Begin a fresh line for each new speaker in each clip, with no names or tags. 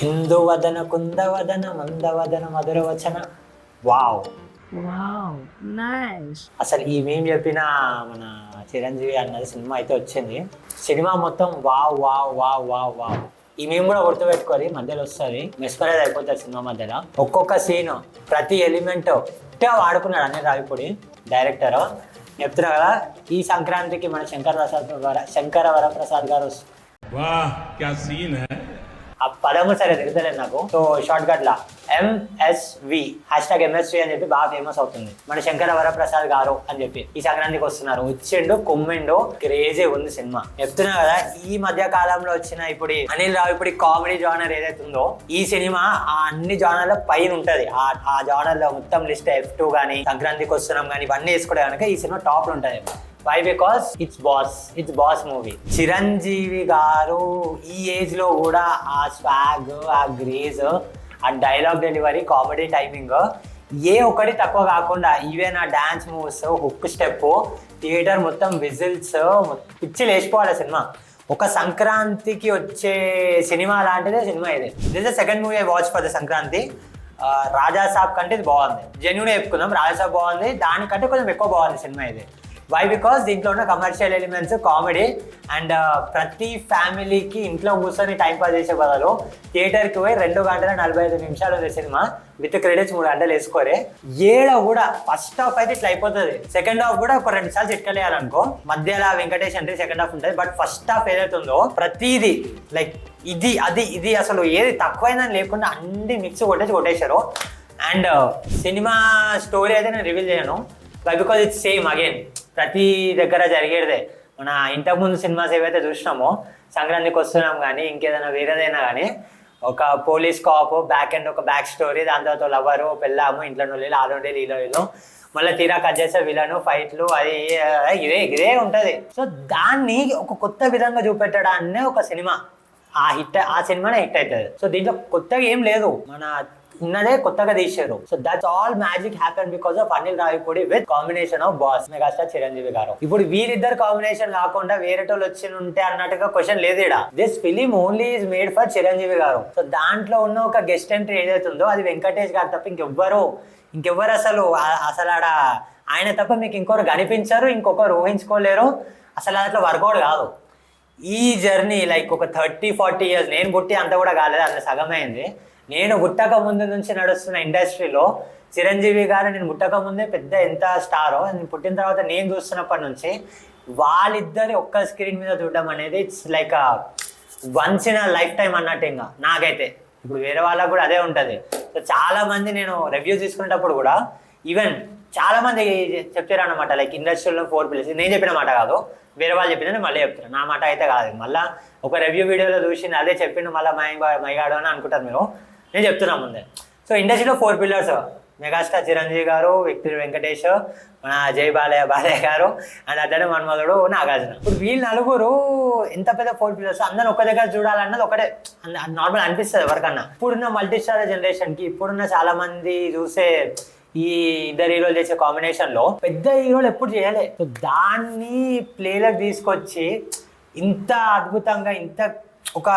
ఇందువదన కుందవదన మందవదన మధురవచన. Wow,
wow nice.
అసలు ఈ మేము చెప్పిన మన చిరంజీవి అన్నది సినిమా అయితే వచ్చింది. సినిమా మొత్తం wow wow wow wow wow. ఈ మేము కూడా గుర్తుపెట్టుకోవాలి, మధ్యలో వస్తుంది మెస్పరైజ్ అయిపోతుంది సినిమా మధ్యలో. ఒక్కొక్క సీన్ ప్రతి ఎలిమెంట్ వాడుకున్నాడు అనిల్ రావిపూడి డైరెక్టర్. చెప్తున్నా కదా, ఈ సంక్రాంతికి మన శంకర వరప్రసాద్ గారు ఆ పదము సరే తిరుగుతలేదు నాకు. సో షార్ట్ కట్ లా MSV #MSV అని చెప్పి బాగా ఫేమస్ అవుతుంది. మన శంకర వరప్రసాద్ గారు అని చెప్పి ఈ సంక్రాంతికి వస్తున్నారు. వచ్చిండు, కుమ్మిండు, క్రేజీ ఉంది సినిమా. చెప్తున్నా కదా, ఈ మధ్య కాలంలో వచ్చిన ఇప్పుడు అనిల్ రావిపూడి కామెడీ జానర్ ఏదైతే ఉందో, ఈ సినిమా ఆ అన్ని జానర్ల పైన ఉంటది. ఆ జానర్ లో మొత్తం లిస్ట్ F2 గానీ, సంక్రాంతికి వస్తున్నాం కానీ ఇవన్నీ వేసుకోవడం కనుక ఈ సినిమా టాప్ లో ఉంటది. Why? Because it's boss movie. చిరంజీవి గారు ఈ ఏజ్ లో కూడా ఆ స్వాగ్, ఆ గ్రేజ్, ఆ డైలాగ్ డెలివరీ, కామెడీ టైమింగ్ ఏ ఒక్కటి తక్కువ కాకుండా, ఈవెన్ ఆ dance moves, hook step, theatre మొత్తం విజిల్స్, పిచ్చి లేచిపోవాలి సినిమా. ఒక సంక్రాంతికి వచ్చే సినిమా లాంటిదే సినిమా ఇది. This the second movie I watch for the Sankranti. Rajasaab కంటే ఇది బాగుంది. జెన్యూన్ చెప్పుకుందాం, రాజాసాబ్ బాగుంది, దానికంటే కొంచెం ఎక్కువ బాగుంది సినిమా ఇది. వై? బికాస్ దీంట్లో ఉన్న కమర్షియల్ ఎలిమెంట్స్, కామెడీ అండ్ ప్రతి ఫ్యామిలీకి ఇంట్లో కూర్చొని టైంపాస్ చేసే బదులు థియేటర్కి పోయి 2 గంటల 45 నిమిషాలు ఉంది సినిమా. విత్ క్రెడిట్స్ 3 గంటలు వేసుకోరే. కూడా ఫస్ట్ హాఫ్ అయితే ఇట్లా అయిపోతుంది, సెకండ్ హాఫ్ కూడా ఒక 2 సార్లు చిట్కలేయాలనుకో. మధ్యలో వెంకటేష్ అంటే సెకండ్ హాఫ్ ఉంటుంది, బట్ ఫస్ట్ హాఫ్ ఏదైతే ఉందో ప్రతిదీ లైక్ ఇది అసలు ఏది తక్కువైందని లేకుండా అన్ని మిక్స్ కొట్టేశారు. అండ్ సినిమా స్టోరీ అయితే నేను రివీల్ చేయను, బికాజ్ ఇట్స్ సేమ్ అగైన్ ప్రతి దగ్గర జరిగేదే. మన ఇంతకుముందు సినిమాస్ ఏవైతే చూసినామో, సంక్రాంతికి వస్తున్నాం కానీ ఇంకేదైనా వేరేదైనా కానీ, ఒక పోలీస్ కాప్ బ్యాక్ అండ్ ఒక బ్యాక్ స్టోరీ, దాని తర్వాత లవరు, పెళ్ళాము, ఇంట్లో నీళ్ళు, ఆలోండేలు, వీళ్ళు మళ్ళీ తీరా కట్ చేసే విలను, ఫైట్లు, అది ఇదే ఉంటుంది. సో దాన్ని ఒక కొత్త విధంగా చూపెట్టడాన్నే ఒక సినిమా ఆ సినిమానే హిట్ అవుతుంది. సో దీంట్లో కొత్తగా ఏం లేదు, మన ఉన్నదే కొత్తగా తీశారు. So that's all magic happen because of Anil Ravipudi with combination of boss megastar Chiranjeevi గారు. ఇప్పుడు వీరిద్దరు కాంబినేషన్ కాకుండా వేరేటోళ్ళు వచ్చి ఉంటే అన్నట్టుగా క్వశ్చన్ లేదు ఇక్కడ. This film only is made for Chiranjeevi గారు. సో దాంట్లో ఉన్న ఒక గెస్ట్ ఎంట్రీ ఏదైతే ఉందో అది వెంకటేష్ గారు తప్ప ఇంకెవ్వరు అసలు ఆడ ఆయన తప్ప మీకు ఇంకొకరు కనిపించారు, ఇంకొకరు ఊహించుకోలేరు. అసలు అట్లా వర్కౌట్ కాదు. ఈ జర్నీ లైక్ ఒక 30-40 years, నేను పుట్టి అంత కూడా కాలేదు, అంత సగమైంది. నేను పుట్టక ముందు నుంచి నడుస్తున్న ఇండస్ట్రీలో చిరంజీవి గారు నేను పుట్టక ముందే పెద్ద ఎంత స్టారో, నేను పుట్టిన తర్వాత నేను చూస్తున్నప్పటి నుంచి వాళ్ళిద్దరి ఒక్క స్క్రీన్ మీద చూడడం అనేది it's like once in a life time అన్నట్టు. ఇంకా నాకైతే ఇప్పుడు వేరే వాళ్ళకు కూడా అదే ఉంటుంది. సో చాలా మంది నేను రివ్యూస్ తీసుకునేటప్పుడు కూడా ఈవెన్ చాలా మంది చెప్తారు అనమాట, లైక్ ఇండస్ట్రీలో 4 pillars. నేను చెప్పిన మాట కాదు, వేరే వాళ్ళు చెప్పిందని మళ్ళీ చెప్తారు, నా మాట అయితే కాదు. మళ్ళీ ఒక రివ్యూ వీడియోలో చూసింది అదే చెప్పిండు మళ్ళీ మైగాడు అని అనుకుంటారు మీరు. నేను చెప్తున్నా ముందే. సో ఇండస్ట్రీలో 4 pillars: మెగాస్టార్ చిరంజీవి గారు, విక్టరీ వెంకటేష్, మన జై బాలయ్య గారు, అండ్ అతడే మన్మధుడు నాగార్జున. ఇప్పుడు వీళ్ళు నలుగురు ఎంత పెద్ద 4 pillars, అందరిని ఒక దగ్గర చూడాలన్నది ఒకటే నార్మల్ అనిపిస్తుంది ఎవరికన్నా. ఇప్పుడున్న మల్టీస్టార్ జనరేషన్కి, ఇప్పుడున్న చాలా మంది చూసే ఈ ఇద్దరు హీరోలు చేసే కాంబినేషన్లో పెద్ద హీరోలు ఎప్పుడు చేయలే. సో దాన్ని ప్లేలకు తీసుకొచ్చి ఇంత అద్భుతంగా, ఇంత ఒక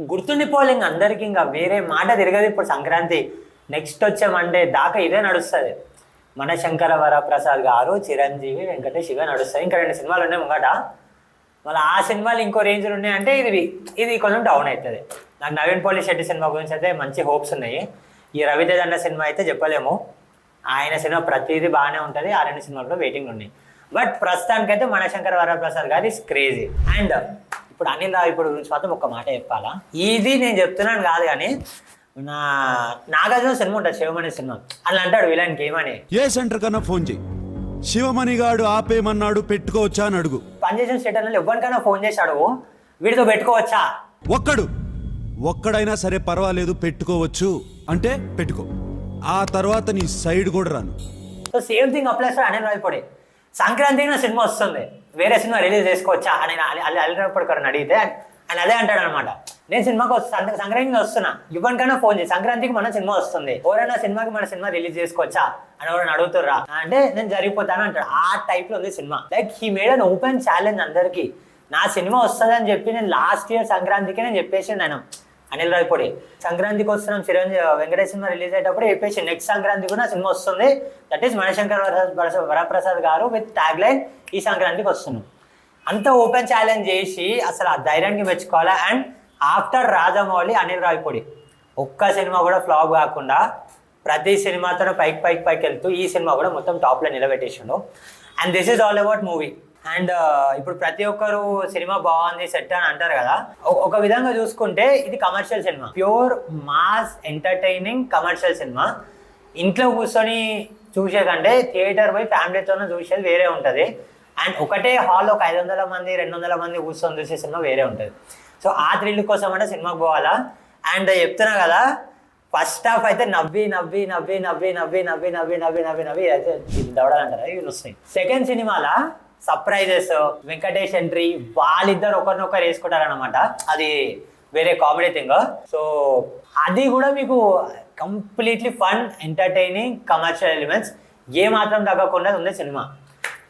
గుర్తుండిపోవాలి అందరికీ. ఇంకా వేరే మాట తిరగదు. ఇప్పుడు సంక్రాంతి నెక్స్ట్ వచ్చే మండే దాకా ఇదే నడుస్తుంది. మన శంకర వరప్రసాద్ గారు, చిరంజీవి, వెంకటేష్ ఇవే నడుస్తాయి. ఇంకా 2 సినిమాలు ఉన్నాయి ముంగట. మళ్ళీ ఆ సినిమాలు ఇంకో రేంజ్లు ఉన్నాయంటే ఇది కొంచెం డౌన్ అవుతుంది. నాకు నవీన్ పోలి శెట్టి సినిమా గురించి అయితే మంచి హోప్స్ ఉన్నాయి. ఈ రవితేజ అన్న సినిమా అయితే చెప్పలేము, ఆయన సినిమా ప్రతిదీ బాగానే ఉంటుంది. ఆ 2 సినిమాలు కూడా వెయిటింగ్ ఉన్నాయి. బట్ ప్రస్తుతానికైతే మన శంకర వరప్రసాద్ గారు ఇస్ క్రేజీ. అండ్ ఇప్పుడు అనిల్ రావిపూడి గురించి మాత్రం ఒక మాట చెప్పాలా, ఇది నేను చెప్తున్నాను కాదు కానీ, నాగార్జున సినిమా ఉంటుంది శివమణి సినిమా, అలా అంటాడు విలన్కి ఏమని,
ఏ సెంటర్ కన్నా ఫోన్ చేయి, శివమణి గాడు ఆపేమన్నాడు, పెట్టుకోవచ్చా అని అడుగు.
పనిచేసిన స్టేటర్లో ఎవరికైనా ఫోన్ చేసి అడుగు, వీడితో పెట్టుకోవచ్చా.
ఒక్కడైనా సరే పర్వాలేదు, పెట్టుకోవచ్చు అంటే పెట్టుకో, ఆ తర్వాత నీ సైడ్ కూడా రాను.
So same thing applies for Anil Ravipudi. సంక్రాంతికి నా సినిమా వస్తుంది, వేరే సినిమా రిలీజ్ చేసుకోవచ్చా అని అనిల్ రావిపూడి అడిగితే ఆయన అదే అంటాడు అనమాట, నేను సినిమాకి సంక్రాంతికి వస్తున్నా, ఎవరికైనా ఫోన్ చేసి సంక్రాంతికి మన సినిమా వస్తుంది, ఎవరైనా సినిమాకి మన సినిమా రిలీజ్ చేసుకోవచ్చా అని ఎవరైనా అడుగుతుర్రా అంటే నేను జరిగిపోతాను అంటాడు. ఆ టైప్ లో ఉంది cinema. Like he made an open challenge అందరికి, నా సినిమా వస్తుంది అని చెప్పి నేను లాస్ట్ ఇయర్ సంక్రాంతికి నేను చెప్పేసి నేను అనిల్ రావిపూడి. సంక్రాంతికి వస్తున్నాం వెంకటేష్ సినిమా రిలీజ్ అయ్యేటప్పుడు చెప్పేసి నెక్స్ట్ సంక్రాంతి కూడా సినిమా వస్తుంది, దట్ ఈస్ మణిశంకర్ వరప్రసాద్ గారు విత్ ట్యాగ్ లైన్ ఈ సంక్రాంతికి వస్తున్నాం. అంత ఓపెన్ ఛాలెంజ్ చేసి అసలు ఆ ధైర్యానికి మెచ్చుకోవాలా. అండ్ ఆఫ్టర్ రాజమౌళి అనిల్ రావిపూడి ఒక్క సినిమా కూడా ఫ్లాప్ కాకుండా ప్రతి సినిమాతో పైకి వెళ్తూ ఈ సినిమా కూడా మొత్తం టాప్లో నిలబెట్టేసిండు. And this is all about movie. And ఇప్పుడు ప్రతి ఒక్కరు సినిమా బాగుంది సెట్ అని అంటారు కదా, ఒక విధంగా చూసుకుంటే ఇది commercial cinema, pure mass entertaining commercial cinema. ఇంట్లో కూర్చొని చూసే కంటే థియేటర్ పోయి ఫ్యామిలీతోనే చూసేది వేరే ఉంటుంది. అండ్ ఒకటే హాల్లో ఒక 500 మంది 200 మంది కూర్చొని చూసే సినిమా వేరే ఉంటుంది. సో ఆ థ్రిల్ కోసం అంటే సినిమాకి పోవాలా. అండ్ చెప్తున్నా కదా, ఫస్ట్ హాఫ్ అయితే నవ్వి అయితే దవడాలంటారా ఇవి వస్తాయి. సెకండ్ సినిమాలో సర్ప్రైజెస్, వెంకటేష్ ఎంట్రీ, వాళ్ళిద్దరు ఒకరినొకరు వేసుకుంటారనమాట, అది వేరే కామెడీ థింగ్. సో అది కూడా మీకు completely fun entertaining commercial elements ఏ మాత్రం తగ్గకుండా ఉంది సినిమా.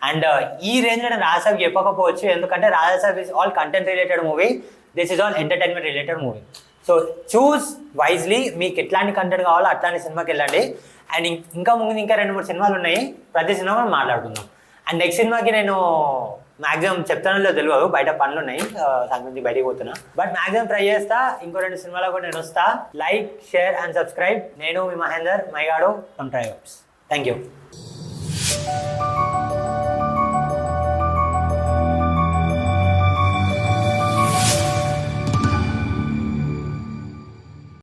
అండ్ ఈ రేంజ్లో నేను రాజాసాబ్ చెప్పకపోవచ్చు, ఎందుకంటే Rajasaab is all content related movie, this is all entertainment related movie. So choose wisely, మీకు ఎట్లాంటి కంటెంట్ కావాలో అట్లాంటి సినిమాకి వెళ్ళండి. అండ్ ఇంకా ముందు ఇంకా 2-3 సినిమాలు ఉన్నాయి, ప్రతి సినిమా మనం మాట్లాడుకుందాం. అండ్ నెక్స్ట్ సినిమాకి నేను మ్యాక్సిమం చెప్తానో తెలియదు, బయట పనులు ఉన్నాయి, సంక్రాంతి బయటికి పోతున్నా, బట్ మ్యాక్సిమం ట్రై చేస్తా. ఇంకో 2 సినిమాలకు కూడా నేను వస్తా. Like, share and subscribe. నేను మీ మహేందర్ మైగాడు ఫ్రమ్ ట్రైవర్స్. Thank you.